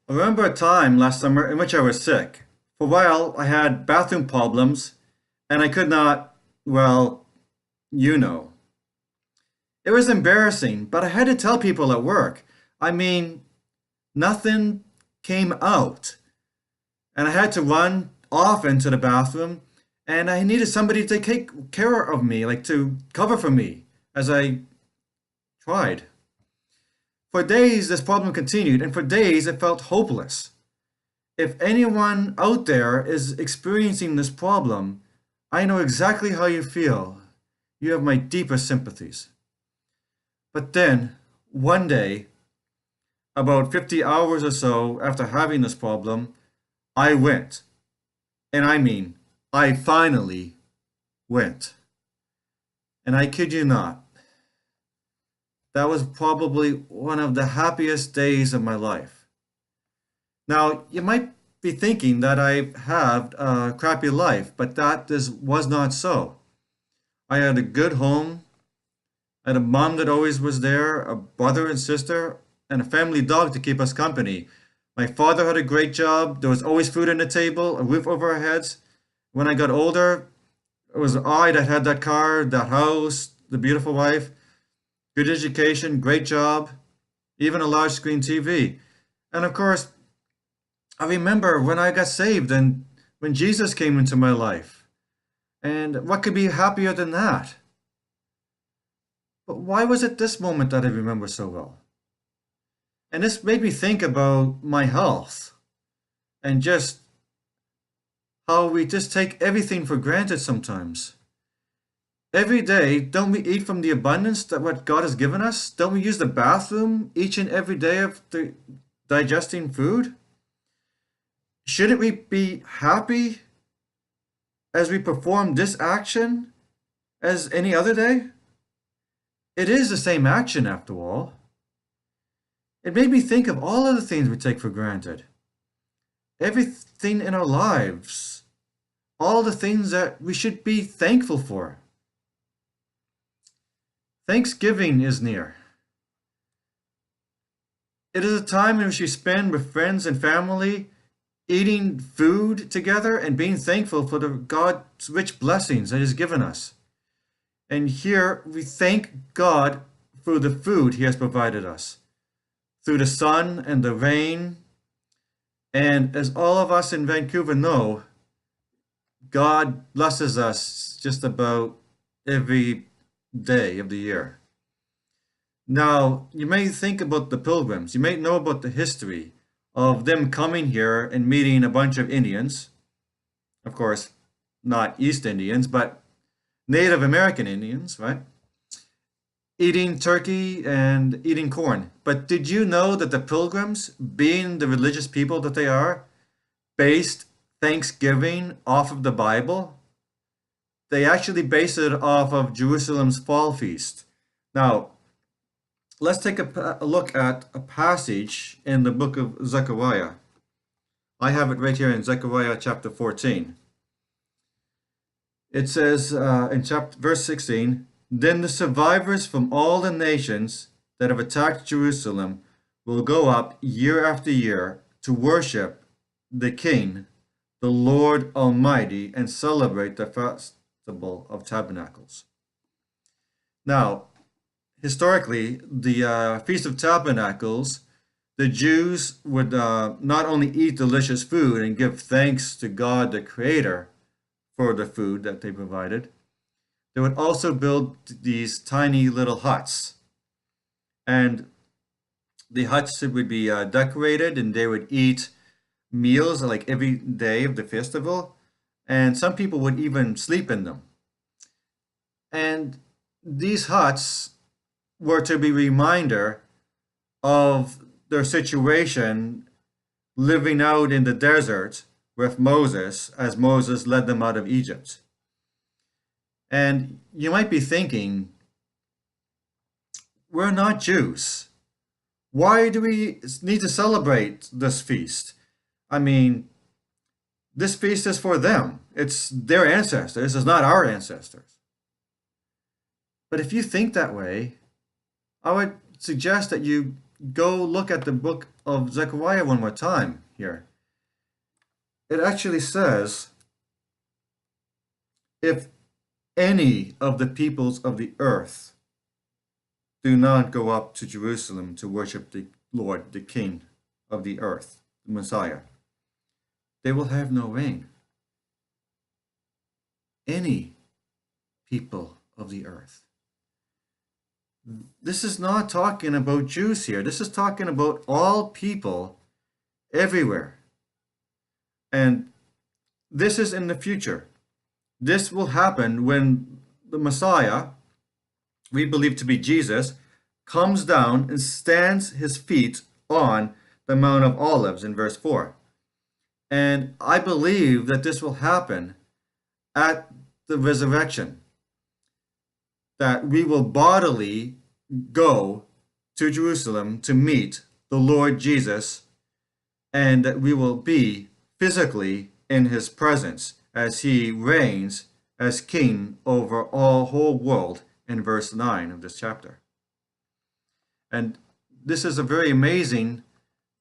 I remember a time last summer in which I was sick. For a while, I had bathroom problems and I could not, well, you know. It was embarrassing, but I had to tell people at work. I mean, nothing came out. And I had to run off into the bathroom and I needed somebody to take care of me, like to cover for me as I tried. For days, this problem continued, and for days, it felt hopeless. If anyone out there is experiencing this problem, I know exactly how you feel. You have my deepest sympathies. But then, one day, about 50 hours or so after having this problem, I went. And I mean, I finally went. And I kid you not, that was probably one of the happiest days of my life. Now, you might be thinking that I have a crappy life, but was not so. I had a good home. I had a mom that always was there, a brother and sister, and a family dog to keep us company. My father had a great job. There was always food on the table, a roof over our heads. When I got older, it was I that had that car, that house, the beautiful wife, good education, great job, even a large screen TV. And of course, I remember when I got saved and when Jesus came into my life. And what could be happier than that? But why was it this moment that I remember so well? And this made me think about my health and just how we just take everything for granted sometimes. Every day, don't we eat from the abundance that what God has given us? Don't we use the bathroom each and every day of the digesting food? Shouldn't we be happy as we perform this action as any other day? It is the same action after all. It made me think of all of the things we take for granted. Everything in our lives, all the things that we should be thankful for. Thanksgiving is near. It is a time in which we spend with friends and family, eating food together and being thankful for the God's rich blessings that He has given us. And here we thank God for the food He has provided us, through the sun and the rain. And as all of us in Vancouver know, God blesses us just about every day of the year. Now, you may think about the pilgrims. You may know about the history of them coming here and meeting a bunch of Indians. Of course, not East Indians, but Native American Indians, right? Eating turkey and eating corn. But did you know that the pilgrims, being the religious people that they are, based Thanksgiving off of the Bible? They actually based it off of Jerusalem's fall feast. Now, let's take a look at a passage in the book of Zechariah. I have it right here in Zechariah chapter 14. It says in verse 16, "Then the survivors from all the nations that have attacked Jerusalem will go up year after year to worship the King, the Lord Almighty, and celebrate the festival of tabernacles." Now, historically, the Feast of Tabernacles, the Jews would not only eat delicious food and give thanks to God the Creator for the food that they provided, they would also build these tiny little huts. And the huts would be decorated and they would eat meals like every day of the festival. And some people would even sleep in them. And these huts were to be a reminder of their situation living out in the desert with Moses as Moses led them out of Egypt. And you might be thinking, we're not Jews. Why do we need to celebrate this feast? I mean, this feast is for them. It's their ancestors. It's not our ancestors. But if you think that way, I would suggest that you go look at the book of Zechariah one more time here. It actually says, if any of the peoples of the earth do not go up to Jerusalem to worship the Lord, the King of the earth, the Messiah, they will have no rain. Any people of the earth. This is not talking about Jews here. This is talking about all people everywhere. And this is in the future. This will happen when the Messiah, we believe to be Jesus, comes down and stands his feet on the Mount of Olives in verse 4. And I believe that this will happen at the resurrection, that we will bodily go to Jerusalem to meet the Lord Jesus, and that we will be physically in his presence as he reigns as king over all whole world in verse 9 of this chapter. And this is a very amazing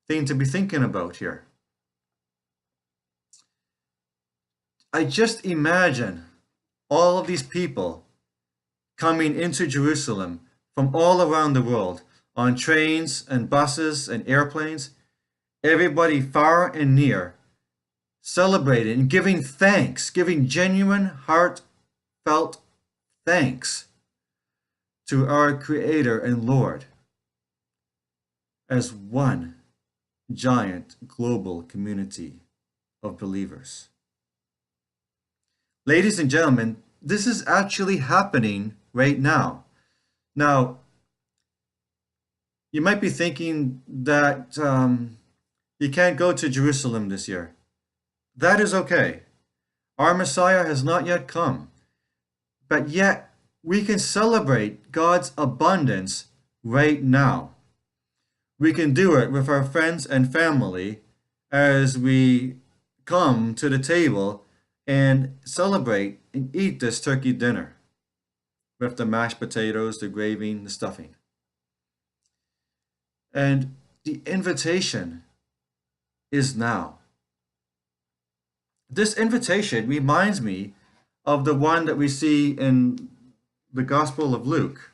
thing to be thinking about here. I just imagine all of these people coming into Jerusalem from all around the world on trains and buses and airplanes, everybody far and near, celebrating and giving thanks, giving genuine, heartfelt thanks to our Creator and Lord as one giant global community of believers. Ladies and gentlemen, this is actually happening right now. Now, you might be thinking that you can't go to Jerusalem this year. That is okay. Our Messiah has not yet come. But yet, we can celebrate God's abundance right now. We can do it with our friends and family as we come to the table and celebrate and eat this turkey dinner with the mashed potatoes, the gravy, the stuffing. And the invitation is now. This invitation reminds me of the one that we see in the Gospel of Luke.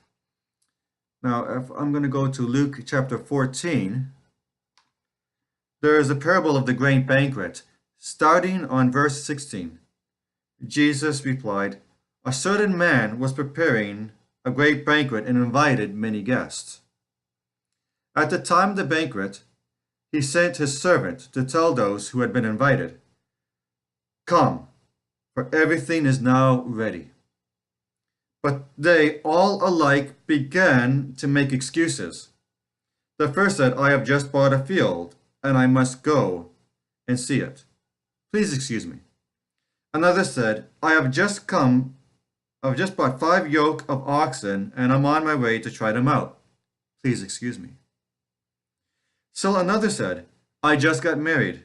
Now, if I'm going to go to Luke chapter 14, there is a parable of the great banquet, starting on verse 16. Jesus replied, "A certain man was preparing a great banquet and invited many guests. At the time of the banquet, he sent his servant to tell those who had been invited, 'Come, for everything is now ready.' But they all alike began to make excuses. The first said, 'I have just bought a field, and I must go and see it. Please excuse me.' Another said, 'I have just bought 5 yoke of oxen, and I'm on my way to try them out. Please excuse me.' Still another said, 'I just got married,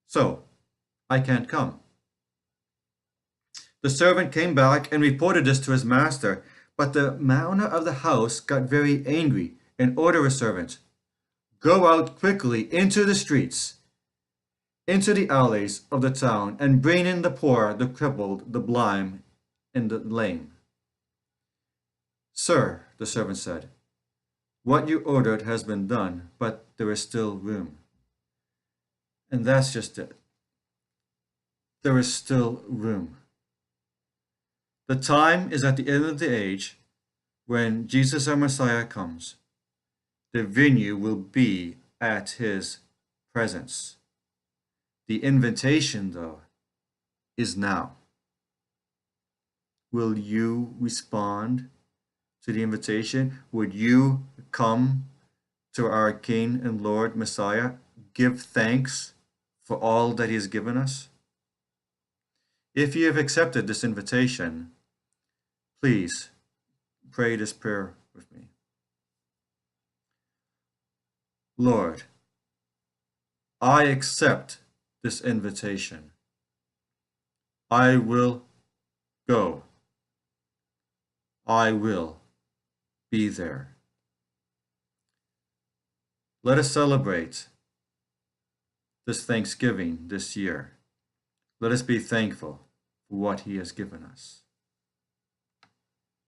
so I can't come.' The servant came back and reported this to his master, but the owner of the house got very angry and ordered his servant, 'Go out quickly into the streets, into the alleys of the town, and bring in the poor, the crippled, the blind, and the lame.' 'Sir,' the servant said, 'what you ordered has been done, but there is still room.'" And that's just it. There is still room. The time is at the end of the age when Jesus our Messiah comes. The venue will be at his presence. The invitation, though, is now. Will you respond to the invitation? Would you come to our King and Lord Messiah, give thanks for all that he has given us? If you have accepted this invitation, please pray this prayer with me. Lord, I accept this invitation. I will go. I will be there. Let us celebrate this Thanksgiving this year. Let us be thankful for what He has given us.